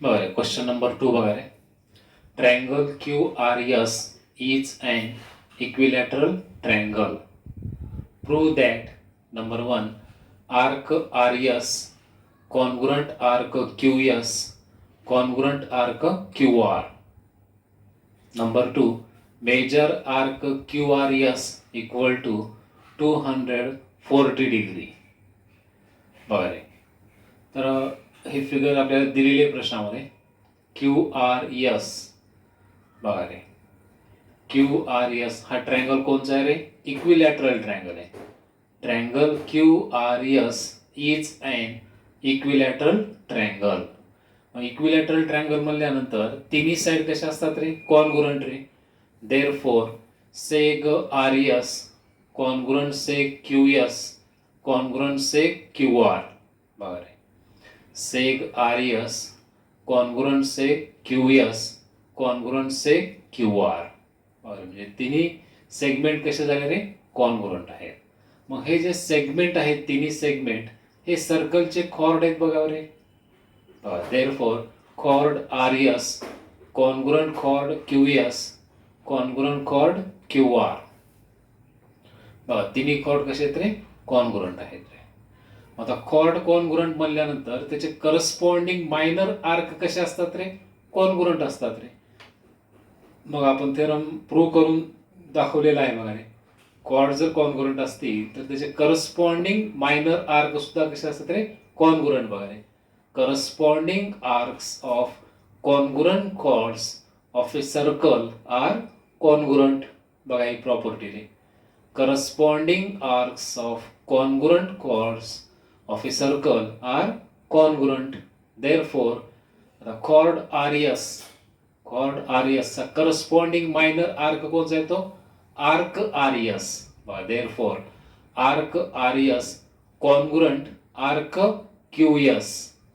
बघा question number 2 बघा रे. Triangle QRS is an equilateral triangle. Prove that number 1 arc RS congruent arc QS congruent arc QR. Number 2 measure arc QRS equal to 240 degree. बघा रे, तर हे figure आपल्याला दिलेले प्रश्नामध्ये QRS बघा रे, QRS हा ट्रायंगल कोणचा आहे रे? इक्विलॅटरल ट्रायंगल आहे. Triangle QRS is an equilateral triangle. Equilateral triangle म्हणल्यानंतर तिन्ही साइड कशा असतात रे? कॉन्ग्रुएंट रे. Therefore seg RS congruent seg QS congruent seg QR. बघा रे, seg RS congruent seg QS congruent seg QR. म्हणजे तिन्ही सेगमेंट कसे झाले रे? कॉन्ग्रुएंट आहेत. मग हे जे सेगमेंट आहेत तिन्ही सेगमेंट हे सर्कलचे कॉर्ड आहेत बघा रे. Therefore chord RS congruent chord QS congruent chord QR. बघा तिन्ही कॉर्ड कसे आहेत रे? कॉन्ग्रुएंट आहेत रे. आता कॉर्ड कॉन्ग्रुएंट म्हणल्यानंतर त्याचे करस्पॉन्डिंग मायनर आर्क कसे असतात रे? कॉन्ग्रुएंट असतात रे. मग आपण थेरम प्रूव्ह करून दाखवलेला आहे बघा रे. कॉर्ड जर कॉन्ग्रुएंट असतील तर त्याचे करस्पॉन्डिंग मायनर आर्क सुद्धा कसे असतात रे? कॉन्ग्रुएंट. बघा रे, corresponding arcs of congruent chords of a circle are congruent. बघा ही प्रॉपर्टी रे. Corresponding arcs of congruent chords of a circle are congruent. Therefore, the chord RS चा corresponding minor arc कोणता आहे तो? arc RS. Therefore, arc RS congruent arc QS.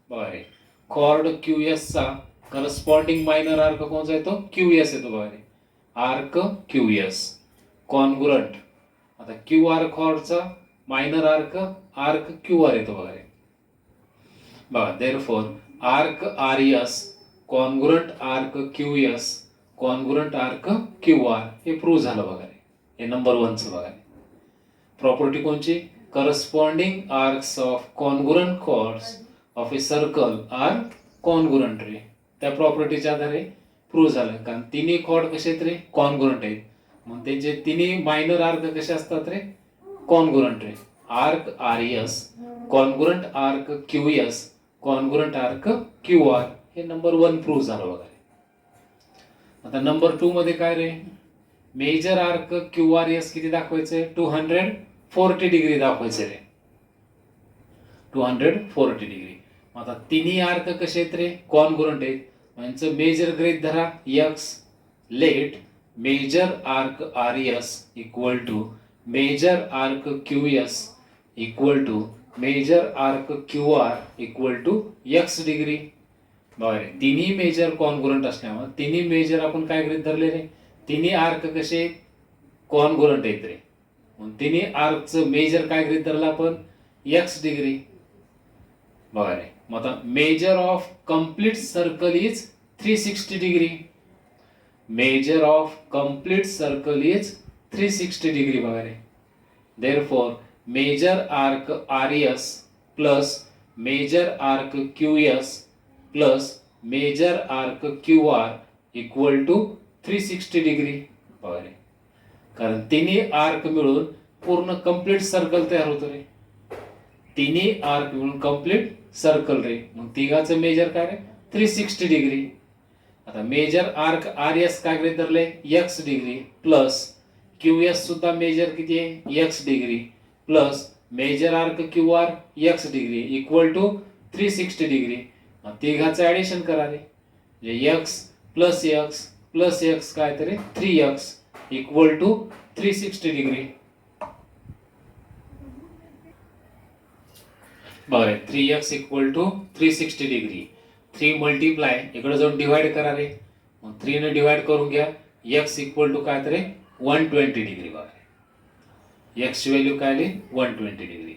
बघा रे, chord QS चा corresponding minor arc कोणता आहे तो? QS येतो. बघा रे, arc QS congruent. आता QR chordचा मायनर आर्क QR येतो बघा रे. बघा therefore arc RS congruent arc QS congruent arc QR हे प्रूव्ह झालं बघा रे. हे नंबर 1चं बघा रे. प्रॉपर्टी कोणची? Corresponding arcs of congruent chords of a circle are congruent रे. त्या प्रॉपर्टीच्या आधारे प्रूव्ह झालं. कारण तिन्ही कॉर्ड कसे आहेत रे? कॉन्ग्रुएंट आहेत. मग त्यांचे तिन्ही मायनर आर्क कसे असतात रे? कॉन्ग्रुएंट रे. Arc RS congruent arc QS congruent arc QR हे नंबर 1 प्रूव्ह झालं बघा रे. आता नंबर 2 मध्ये काय रे? मेजर आर्क QRS किती दाखवायचे? 240 डिग्री दाखवायचे रे. 240 डिग्री. आता तिन्ही आर्क कसे आहेत रे? कॉन्ग्रुएंट आहेत. म्हणजे मेजर गृहीत धरा X. Let measure arc RS equal to measure arc QS equal to measure arc QR equal to X degree. बघा रे, तिन्ही मेजर कॉन्ग्रुएंट असल्यामुळे तिन्ही मेजर आपण काय गृहीत धरले रे? तिन्ही आर्क कसे? कॉन्ग्रुएंट आहेत रे. मग तिन्ही आर्कचं मेजर काय गृहीत धरलं आपण? X degree. बघा रे, मग आता measure of complete circle is 360 degree. Measure of complete circle is 360 degree. बघा रे. Therefore, measure arc RS plus measure arc QS plus measure arc QR equal to 360 degree. बघा रे, कारण तिन्ही आर्क मिळून पूर्ण कंप्लीट सर्कल तयार होतो रे. तिन्ही आर्क मिळून कंप्लीट सर्कल रे. मग तिघाचं मेजर काय रे? 360 डिग्री. आता मेजर आर्क RS काय गृहीत धरले? X डिग्री प्लस QS सुद्धा मेजर किती आहे? X degree plus measure arc QR X degree equal to 360 degree. तिघाचं ऍडिशन करा रे. X plus X plus X काय तरी 3X इक्वल टू 360 डिग्री. बघा 3X equal to 360 degree. 3 multiply इकडे जाऊन डिवाइड करा रे. मग 3 ने डिवाइड करून घ्या. X इक्वल टू काय तरी 120 डिग्री. बघा X ची व्हॅल्यू काय आली? 120 डिग्री.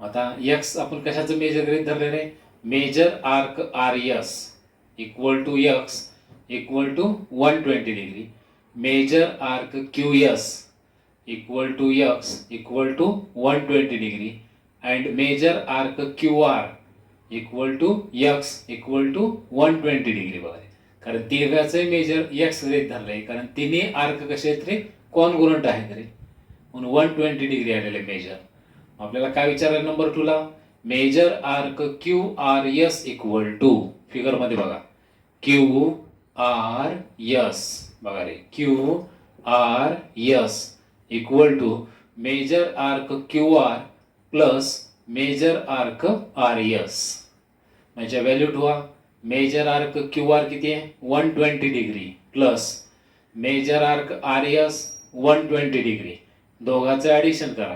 आता X आपण कशाचं मेजर गृहीत धरले रे? Measure arc RS equal to X equal to 120 degree, measure arc Q S equal to X equal to 120 degree and measure arc Q R equal to X equal to 120 degree. बघा, कारण तिघाचे measure X रेट धरलंय, कारण तिन्ही arc कसे आहेत रे, congruent आहेत रे, म्हणून 120 डिग्री आलेले मेजर. आपल्याला काय विचारायला नंबर 2 ला, measure arc Q R S equal to, figure मध्ये बघा, क्यू आर एस, बघा रे, Q R S equal to measure arc Q R plus measure arc R S. म्हणजे व्हॅल्यू ठेवा, मेजर आर्क क्यू आर किती आहे 120 degree plus measure arc R S 120 degree, दोघांचं addition करा,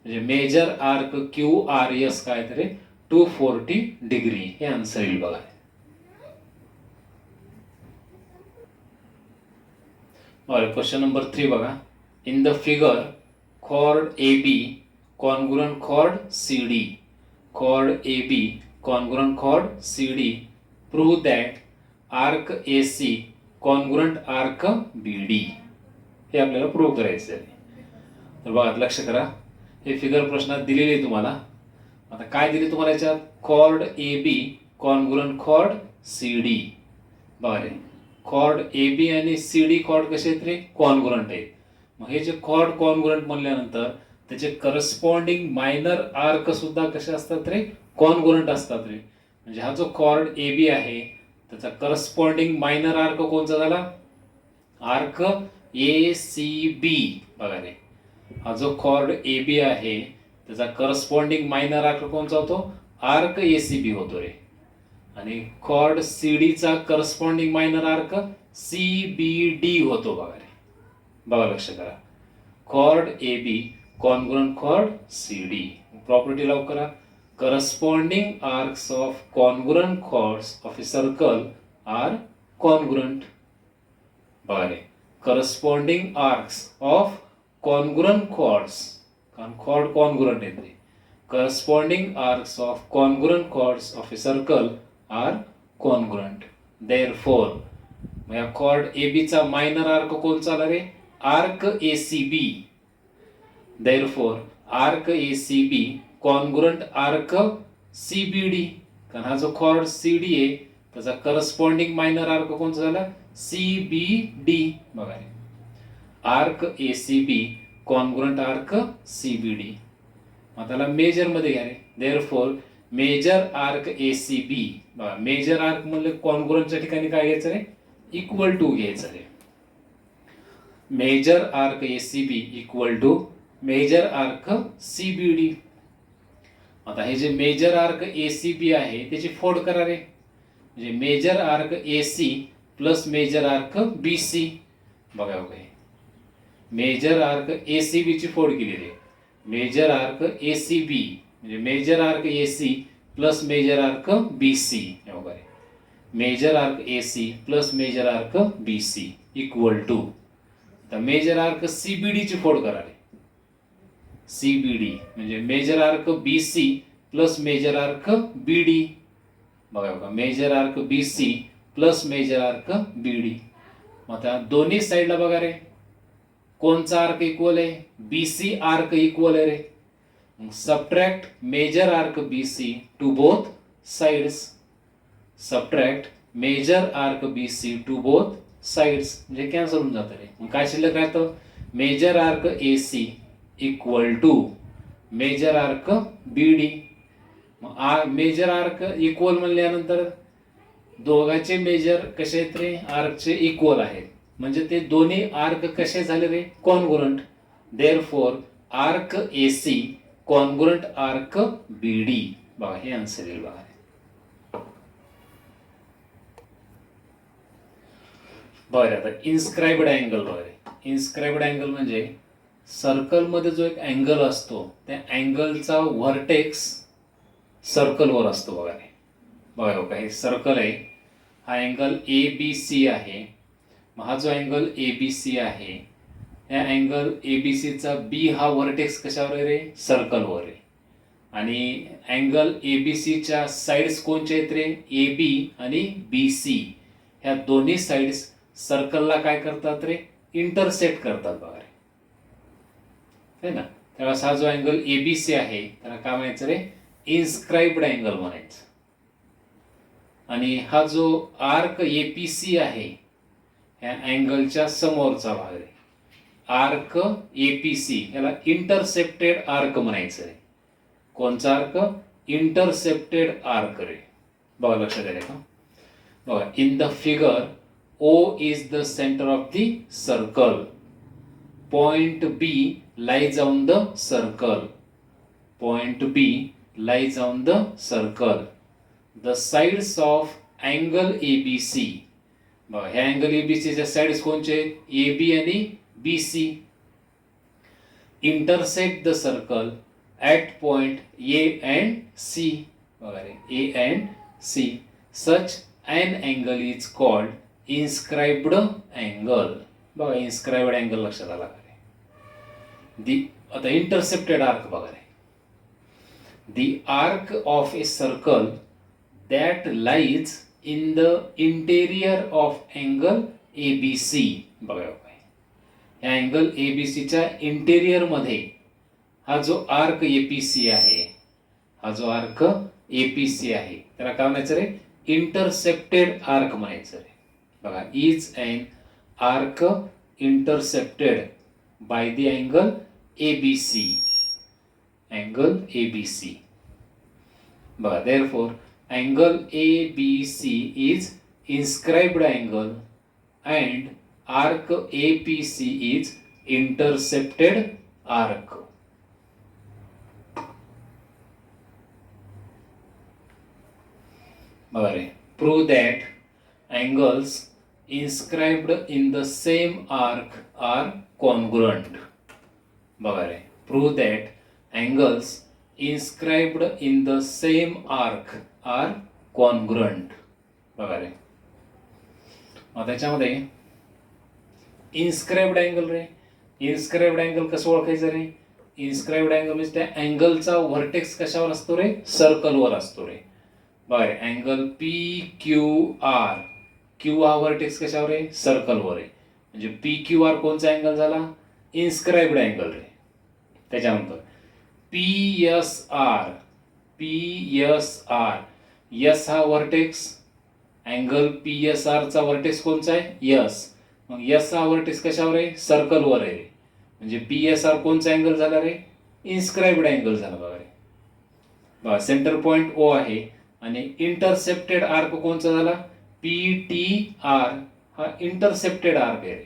म्हणजे measure arc Q R S काय तरी 240 degree हे आन्सर येईल. बघा, क्वेश्चन नंबर 3 बघा, in the figure chord AB congruent chord CD, chord AB congruent chord CD, prove that arc AC congruent arc BD. हे आपल्याला प्रूव्ह करायचं आहे. तर बघा, लक्ष करा, हे फिगर प्रश्नात दिलेली आहे तुम्हाला. आता काय दिले तुम्हाला याच्यात, chord AB congruent chord CD. बघा रे, chord AB आणि CD chord कसे आहेत रे, कॉन्ग्रुएंट आहेत. मग हे जे chord कॉन्ग्रुएंट म्हणल्यानंतर त्याचे करस्पॉन्डिंग मायनर आर्क सुद्धा कसे असतात रे, कॉन्ग्रुएंट असतात रे. म्हणजे हा जो chord AB आहे त्याचा करस्पॉन्डिंग मायनर आर्क कोणता झाला, आर्क ACB. बघा रे, हा जो chord AB आहे त्याचा करस्पॉन्डिंग मायनर आर्क कोणता होतो, आर्क ACB होतो रे. आणि chord CD चा करस्पॉन्डिंग मायनर आर्क CBD होतो. बघा रे, बघा, लक्ष करा, chord AB congruent chord CD. Property लाव करा, corresponding arcs of congruent chords of a circle are congruent. बघा रे, corresponding arcs of congruent chords, कारण chord congruent आहेत ते, corresponding arcs of congruent chords of a circle are congruent. Therefore, मग या chord AB चा मायनर आर्क कोणचा आला रे, arc ACB. Therefore, arc ACB congruent arc CBD, कारण हा जो chord CD आहे त्याचा करस्पॉन्डिंग मायनर आर्क कोणता झाला, CBD. बघा, आर्क ACB congruent आर्क CBD. मग त्याला मेजर मध्ये घ्या रे. Therefore, मेजर आर्क ACB, बघा, मेजर आर्क म्हणजे कॉन्ग्रुएंटच्या ठिकाणी काय घ्यायचं रे, इक्वल टू घ्यायचं रे. Measure arc ACB equal to measure arc CBD. आता हे जे मेजर आर्क ACB आहे त्याची फोड करा रे, म्हणजे measure arc AC plus measure arc BC. बघा, मेजर आर्क ACB ची फोड केली रे, मेजर आर्क ACB म्हणजे measure arc AC plus measure arc BC. Measure arc AC plus measure arc BC equal to, तर मेजर आर्क CBD ची फोड करा रे, CBD म्हणजे measure arc BC plus measure arc BD. बघा, measure arc BC plus measure arc BD. मग त्या दोन्ही साईडला बघा रे, कोणचा आर्क इक्वल आहे, BC आर्क इक्वल आहे रे. Subtract measure arc BC to both sides, subtract measure arc BC to both sides, म्हणजे कॅन्सल होऊन जातं रे. मग काय शिल्लक राहतं, measure arc AC equal to measure arc BD. मग मेजर आर्क इक्वल म्हणल्यानंतर दोघांचे मेजर कसे आहेत रे, आर्कचे इक्वल आहेत, म्हणजे ते दोन्ही आर्क कसे झाले रे, congruent. Therefore arc AC congruent arc BD. बघा, हे आन्सर येईल. बघा, बरं, आता इन्स्क्राइब्ड अँगल. बघा, इन्स्क्राइब्ड अँगल म्हणजे सर्कल मध्ये जो एक अँगल असतो त्या अँगलचा व्हर्टेक्स सर्कलवर असतो. बघा, बघा, हे सर्कल आहे, हा अँगल ABC आहे. मग हा जो अँगल ABC आहे, या अँगल ABCचा B हा व्हर्टेक्स कशावर आहे रे, सर्कलवर आहे. आणि अँगल ABCच्या साईड्स कोणच्या आहेत रे? AB आणि BC ह्या दोन्ही साईड्स सर्कलला काय करतात रे? इंटरसेक्ट करतात बघा रे, है ना. त्यावेळेस हा जो अँगल ABC आहे त्याला काय म्हणायचं रे? इन्स्क्राइब्ड अँगल म्हणायचं. आणि हा जो आर्क APC आहे ह्या अँगलच्या समोरचा भाग आहे. आर्क APC याला इंटरसेप्टेड आर्क म्हणायचं आहे. कोणचा आर्क? इंटरसेप्टेड आर्क रे. बघा लक्षात आलं का? बघा, in the figure O is the center of the circle. Point B lies on the circle. Point B lies on the circle. The sides of angle ABC. बघा, ह्या अँगल ABC च्या sides कोणचे आहेत? AB आणि BC. Intersect the circle at point A and C. बघा रे, A and C. Such an angle is called inscribed angle. बघा, inscribed angle लक्षात आला का रे? आता इंटरसेप्टेड आर्क बघा रे. The arc of a circle that lies in the interior of angle ABC. बघा या angle ABC च्या इंटेरियर मध्ये हा जो आर्क APC आहे, हा जो आर्क APC आहे त्याला काय म्हणायचं रे? इंटरसेप्टेड आर्क म्हणायचं रे. बघा, is an arc intercepted by the angle ABC. Angle ABC. बघा, therefore angle ABC is inscribed angle and arc APC is intercepted arc. बघा रे, prove that angles inscribed in the same arc are congruent. बघा रे, prove that angles inscribed in the same arc are congruent. बघा रे, मग त्याच्यामध्ये inscribed angle रे. Inscribed angle कसं ओळखायचं रे? Inscribed angle म्हणजे त्या अँगलचा व्हर्टेक्स कशावर असतो रे? सर्कलवर असतो रे. बघा रे, अँगल PQR. क्यू हा व्हर्टेक्स कशावर आहे? सर्कलवर आहे. म्हणजे PQR कोणचा अँगल झाला? इन्स्क्राइब्ड अँगल रे. त्याच्यानंतर PSR. S हा व्हर्टेक्स, अँगल PSR चा व्हर्टेक्स कोणचा आहे? S. मग S हा व्हर्टेक्स कशावर आहे? सर्कलवर आहे. म्हणजे PSR कोणचा अँगल झाला रे? इन्स्क्राइब्ड अँगल झाला बघा रे. बघा, सेंटर पॉइंट O आहे आणि इंटरसेप्टेड आर्क कोणचा झाला? PTR हा इंटरसेप्टेड आर्क आहे रे.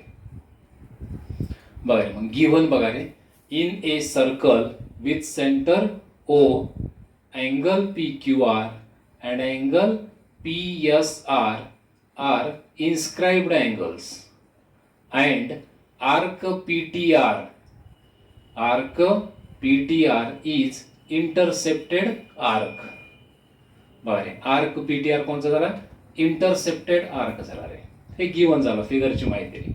बघा रे, मग गिव्हन बघा रे, in a circle with centre O, angle PQR and angle PSR are inscribed angles and arc PTR is intercepted arc. बघा रे, आर्क PTR कोणचा झाला? इंटरसेप्टेड आर्क झाला रे. हे गिव्हन झालं, फिगरची माहिती रे.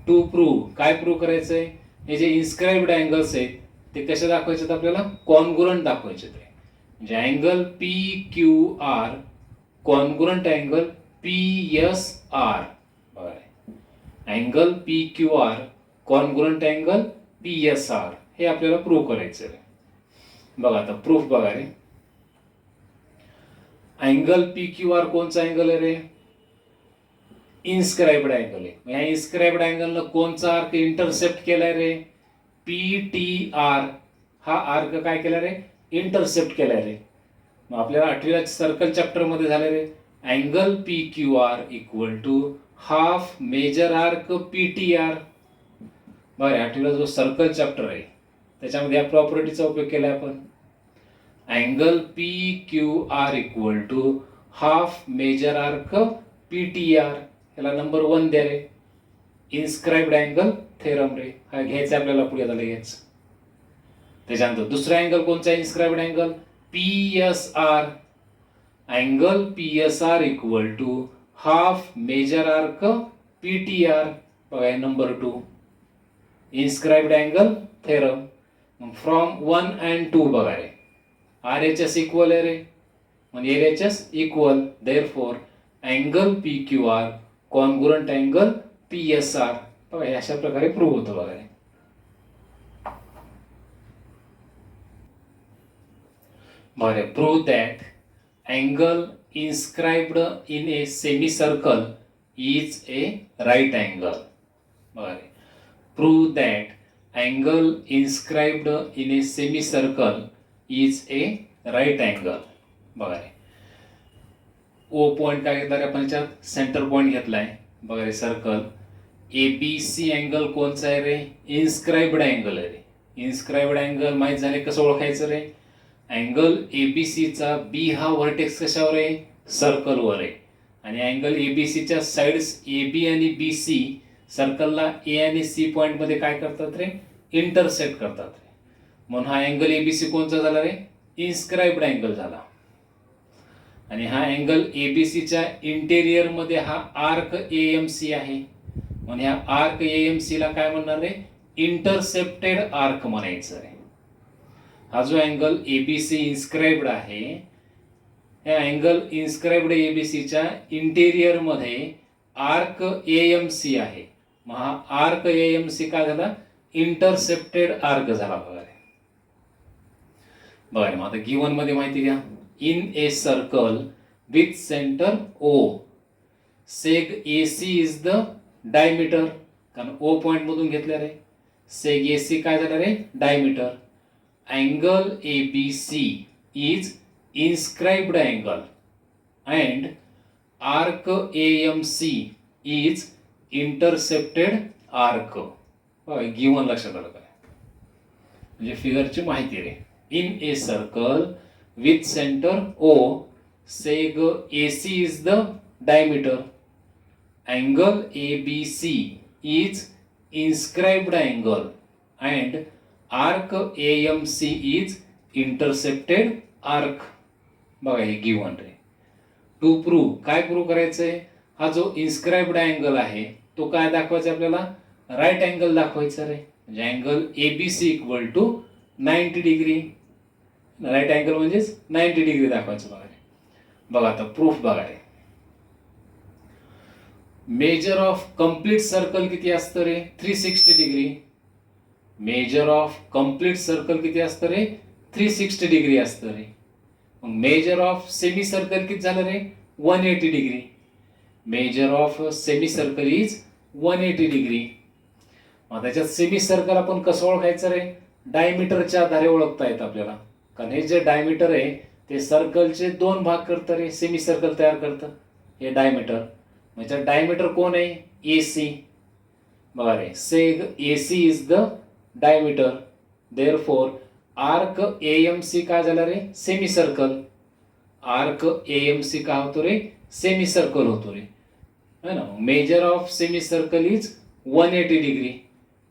टू प्रूव्ह, काय प्रूव्ह करायचंय? हे जे इन्स्क्राइब्ड अँगल्स आहेत ते कसे दाखवायचे? आपल्याला कॉन्ग्रुएंट दाखवायचे रे. म्हणजे angle PQR congruent angle PSR. बघा रे, angle PQR congruent angle PSR हे आपल्याला प्रूव्ह करायचं रे. बघा आता प्रूफ बघा रे. अँगल PQR कोणचा अँगल आहे रे? इन्स्क्राइब्ड अँगल आहे. या इन्स्क्राइब्ड अँगलनं कोणचा आर्क इंटरसेप्ट केलाय रे? PTR हा आर्क काय केला रे? इंटरसेप्ट केलाय रे. मग आपल्याला 8वीला सर्कल चॅप्टर मध्ये झाले रे, angle PQR equal to half major arc PTR. बरं, 8वीला जो सर्कल चॅप्टर आहे त्याच्यामध्ये या प्रॉपर्टीचा उपयोग केलाय आपण. Angle PQR equal to half major arc PTR. याला नंबर 1 द्या रे. इन्स्क्राइब्ड अँगल थेरम रे. हा घ्यायचा आपल्याला पुढे आता लगेच. त्याच्यानंतर दुसरा अँगल कोणचा? Inscribed angle PSR. Angle PSR equal to half major arc PTR. बघा number 2 inscribed angle theorem. From 1 and 2 बघा रे, आर एच एस इक्वल आहे रे, म्हणजे L H S equal, therefore angle P Q R congruent angle P S R. बघा हे अशा प्रकारे प्रूव्ह होतं बघा. बरं, prove that angle inscribed in a semicircle is a right angle. बरं, prove that angle inscribed in a semicircle is a right angle. बघा O point काय घेतला रे आपण याच्यात, सेंटर पॉईंट घेतलाय. बघा रे circle A B C angle कोणचा आहे रे, इन्स्क्राइब्ड अँगल आहे रे. इन्स्क्राइब्ड अँगल माहीत झाले, कसं ओळखायचं रे, अँगल ए बी सीचा बी हा व्हर्टेक्स कशावर आहे, सर्कलवर आहे. आणि अँगल ए बी सीच्या साइड्स ए बी आणि बी सी सर्कलला ए आणि सी पॉईंटमध्ये काय करतात रे, इंटरसेक्ट करतात रे. म्हणून हा अँगल ए बी सी कोणचा झाला रे, इन्स्क्राइब्ड अँगल झाला. आणि हा अँगल ए बी सीच्या इंटेरियरमध्ये हा आर्क ए एम सी आहे. म्हणून ह्या आर्क ए एम सीला काय म्हणणार रे, इंटरसेप्टेड आर्क म्हणायचं आहे. हा जो angle A B C inscribed आहे, या अँगल इन्स्क्राइब्ड ए बी सीच्या इंटेरियरमध्ये आर्क ए एम सी आहे. मग हा आर्क ए एम सी काय झाला, इंटरसेप्टेड आर्क झाला. बघा मग आता गिवन मध्ये माहिती घ्या, in a circle with centre O seg A C is the diameter. कारण ओ पॉइंट मधून घेतल्या रे, सेग ए सी काय झालं रे, diameter. Angle A B C is inscribed angle and arc A M C is intercepted arc. Given लक्षात आलं काय, म्हणजे फिगरची माहिती रे. In a circle with center O, seg AC is the diameter. Angle ABC is inscribed angle and arc AMC is intercepted arc. बघा हे given ray. To prove, काय प्रूव्ह करायचंय, हा जो इन्स्क्राइब्ड अँगल आहे तो काय दाखवायचा आपल्याला, राईट अँगल दाखवायचा रे. म्हणजे angle ABC equal to 90 degree. Right angle म्हणजेच 90 डिग्री दाखवायचं. बघा बघा आता प्रूफ बघा रे. मेजर ऑफ कंप्लीट सर्कल किती असतं रे, 360 degree. Measure of complete circle किती असतं रे, 360 डिग्री असतं रे. मग मेजर ऑफ सेमी सर्कल किती झालं रे, 180 degree. Measure of semicircle is 180 degree. मग त्याच्यात सेमी सर्कल आपण कसं ओळखायचं रे, डायमीटरच्या आधारे ओळखता येतं आपल्याला. कारण हे जे डायमीटर आहे ते सर्कलचे दोन भाग करतं रे, सेमी सर्कल तयार करतं हे डायमीटर. म्हणजे डायमीटर कोण आहे, ए सी. बघा रे, seg A C is the diameter. Therefore arc A M C काय झाला रे, semicircle. Arc A M C काय होतो रे, सेमी सर्कल होतो रे, है ना. Measure of semicircle is 180 degree.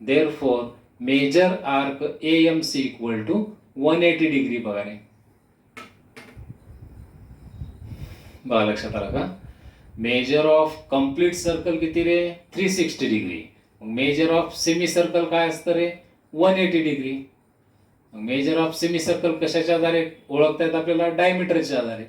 Therefore measure arc A M C equal to 180 degree. बघा रे, बघा लक्षात आलं का. मेजर ऑफ कंप्लीट सर्कल किती रे, 360 degree. Measure of semicircle काय असतं रे, 180 degree. Measure of semicircle कशाच्या आधारे ओळखता येत आपल्याला, डायमीटरच्या आधारे.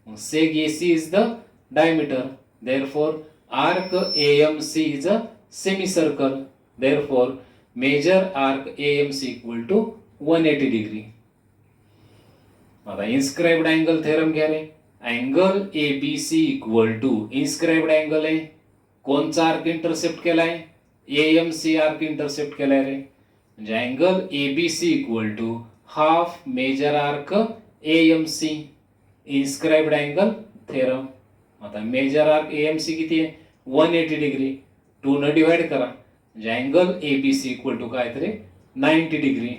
Seg A C is the diameter. Therefore arc A M C is a semicircle. Therefore measure arc A M C equal to 180 degree. आता इन्स्क्राइब्ड अँगल थेरम घ्या रे. Angle A B C equal to inscribed angle आहे, कोणचा arc intercept केलाय, A M C arc intercept केलाय रे. म्हणजे angle A B C equal to half major arc A M C. Inscribed angle theorem. आता major arc A M C किती आहे, 180 degree. 2 न डिवाइड करा, म्हणजे angle A B C equal to काय तरी 90 डिग्री.